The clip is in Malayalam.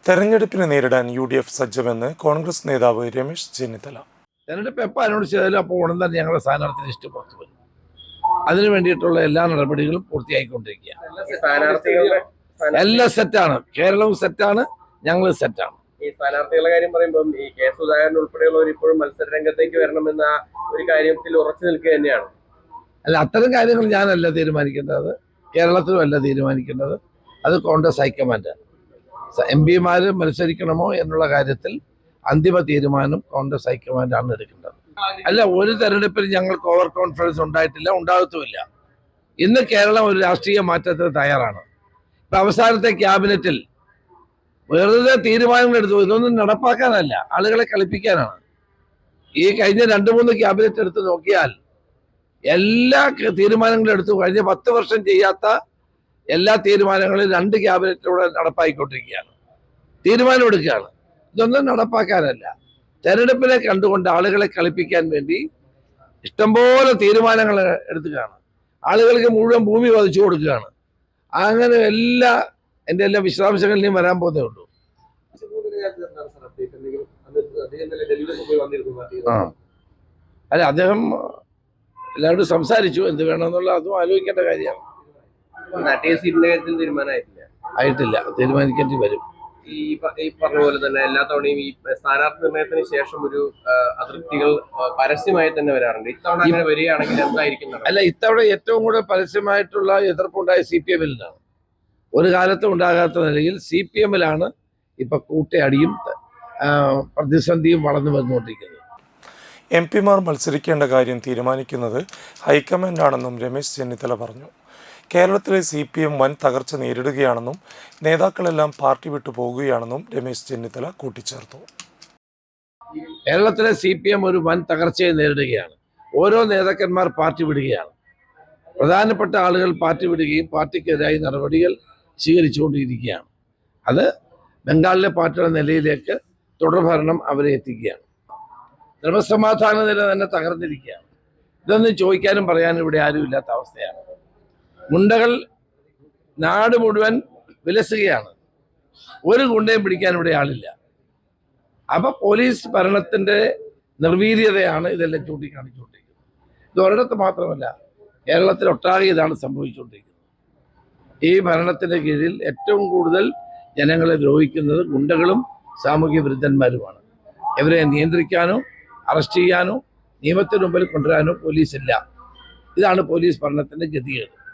തെരഞ്ഞെടുപ്പിനെ നേരിടാൻ UDF സജ്ജമെന്ന് കോൺഗ്രസ് നേതാവ് രമേശ് ചെന്നിത്തല. തെരഞ്ഞെടുപ്പ് എപ്പോൾ അനൗൺസ് ചെയ്താലും അപ്പോൾ ഉടൻ തന്നെ ഞങ്ങളുടെ സ്ഥാനാർത്ഥി ലിസ്റ്റ് പുറത്തു വരും. അതിനു വേണ്ടിയിട്ടുള്ള എല്ലാ നടപടികളും പൂർത്തിയായിക്കൊണ്ടിരിക്കുകയാണ്. എല്ലാം സെറ്റാണ്. കേരളവും സെറ്റാണ്, ഞങ്ങൾ സെറ്റാണ്. ഈ സ്ഥാനാർത്ഥികളുടെ കാര്യം പറയുമ്പോൾ ഈ കെ സുധാകരൻ ഉൾപ്പെടെയുള്ളവർ ഇപ്പോഴും മത്സര രംഗത്തേക്ക് വരണമെന്ന ഒരു കാര്യത്തിൽ ഉറച്ചു നിൽക്കുക തന്നെയാണ്. അല്ല, അത്തരം കാര്യങ്ങൾ ഞാനല്ല തീരുമാനിക്കേണ്ടത്, കേരളത്തിലും അല്ല തീരുമാനിക്കേണ്ടത്, അത് കോൺഗ്രസ് ഹൈക്കമാൻഡാണ്. MP-മാർ മത്സരിക്കണമോ എന്നുള്ള കാര്യത്തിൽ അന്തിമ തീരുമാനം കോൺഗ്രസ് ഹൈക്കമാൻഡാണ് എടുക്കേണ്ടത്. അല്ല, ഒരു തെരഞ്ഞെടുപ്പിൽ ഞങ്ങൾക്ക് ഓവർ കോൺഫിഡൻസ് ഉണ്ടായിട്ടില്ല, ഉണ്ടാകത്തുമില്ല. ഇന്ന് കേരളം ഒരു രാഷ്ട്രീയ മാറ്റത്തിന് തയ്യാറാണ്. ഇപ്പം അവസാനത്തെ ക്യാബിനറ്റിൽ വെറുതെ തീരുമാനങ്ങൾ എടുത്തു, ഇതൊന്നും നടപ്പാക്കാനല്ല, ആളുകളെ കളിപ്പിക്കാനാണ്. ഈ കഴിഞ്ഞ 2-3 ക്യാബിനറ്റ് എടുത്ത് നോക്കിയാൽ എല്ലാ തീരുമാനങ്ങളും എടുത്തു. കഴിഞ്ഞ 10 വർഷം ചെയ്യാത്ത എല്ലാ തീരുമാനങ്ങളും 2 ക്യാബിനറ്റിലൂടെ നടപ്പായിക്കൊണ്ടിരിക്കുകയാണ്, തീരുമാനമെടുക്കുകയാണ്. ഇതൊന്നും നടപ്പാക്കാനല്ല, തെരഞ്ഞെടുപ്പിനെ കണ്ടുകൊണ്ട് ആളുകളെ കളിപ്പിക്കാൻ വേണ്ടി ഇഷ്ടംപോലെ തീരുമാനങ്ങൾ എടുക്കുകയാണ്. ആളുകൾക്ക് മുഴുവൻ ഭൂമി വധിച്ചു കൊടുക്കുകയാണ്. അങ്ങനെ എൻ്റെ എല്ലാ വിശദാംശങ്ങളിലും വരാൻ പോകുന്നേ ഉള്ളൂ. അല്ല, അദ്ദേഹം എല്ലാവരോടും സംസാരിച്ചു, എന്ത് വേണമെന്നുള്ള അതും ആലോചിക്കേണ്ട കാര്യമാണ്. ആയിട്ടില്ല, തീരുമാനിക്കേണ്ടി വരും. ഈ പറഞ്ഞ പോലെ തന്നെ എല്ലാ തവണയും ഈ സ്ഥാനാർത്ഥി നിർണയത്തിന് ശേഷം ഒരു അതൃപ്തികൾ പരസ്യമായി തന്നെ വരാറുണ്ട്. ഇത്തവണ അങ്ങനെ വരികയാണെങ്കിൽ എന്തായിരിക്കും? അല്ല, ഇത്തവണ ഏറ്റവും കൂടുതൽ പരസ്യമായിട്ടുള്ള എതിർപ്പുണ്ടായ CPM-ലാണ്. ഒരു കാലത്തും ഉണ്ടാകാത്ത നിലയിൽ CPM-ലാണ് ഇപ്പൊ കൂട്ടയടിയും പ്രതിസന്ധിയും വളർന്നു വന്നുകൊണ്ടിരിക്കുന്നത്. MP-മാർ മത്സരിക്കേണ്ട കാര്യം തീരുമാനിക്കുന്നത് ഹൈക്കമാൻഡാണെന്നും രമേശ് ചെന്നിത്തല പറഞ്ഞു. കേരളത്തിലെ CPM വൻ തകർച്ച നേരിടുകയാണെന്നും നേതാക്കളെല്ലാം പാർട്ടി വിട്ടു പോകുകയാണെന്നും രമേശ് ചെന്നിത്തല കൂട്ടിച്ചേർത്തു. കേരളത്തിലെ CPM ഒരു വൻ തകർച്ചയെ നേരിടുകയാണ്. ഓരോ നേതാക്കന്മാർ പാർട്ടി വിടുകയാണ്. പ്രധാനപ്പെട്ട ആളുകൾ പാർട്ടി വിടുകയും പാർട്ടിക്കെതിരായി നടപടികൾ സ്വീകരിച്ചുകൊണ്ടിരിക്കുകയാണ്. അത് ബംഗാളിലെ പാർട്ടിയുടെ നിലയിലേക്ക് തുടർഭരണം അവരെ എത്തിക്കുകയാണ്. ക്രമസമാധാന നില തന്നെ തകർന്നിരിക്കുകയാണ്. ഇതൊന്നും ചോദിക്കാനും പറയാനും ഇവിടെ ആരും ഇല്ലാത്ത അവസ്ഥയാണ്. ഗുണ്ടകൾ നാട് മുഴുവൻ വിലസുകയാണ്. ഒരു ഗുണ്ടയും പിടിക്കാൻ ഇവിടെ ആളില്ല. അപ്പൊ പോലീസ് ഭരണത്തിന്റെ നിർവീര്യതയാണ് ഇതെല്ലാം ചൂണ്ടിക്കാണിച്ചുകൊണ്ടിരിക്കുന്നത്. ഇത് ഒരിടത്ത് മാത്രമല്ല, കേരളത്തിലൊട്ടാകെ ഇതാണ് സംഭവിച്ചുകൊണ്ടിരിക്കുന്നത്. ഈ ഭരണത്തിന്റെ കീഴിൽ ഏറ്റവും കൂടുതൽ ജനങ്ങളെ ദ്രോഹിക്കുന്നത് ഗുണ്ടകളും സാമൂഹ്യ വിരുദ്ധന്മാരുമാണ്. ഇവരെ നിയന്ത്രിക്കാനോ അറസ്റ്റ് ചെയ്യാനോ നിയമത്തിന് മുമ്പിൽ കൊണ്ടുവരാനോ പോലീസില്ല. ഇതാണ് പോലീസ് ഭരണത്തിന്റെ ഗതികേട്.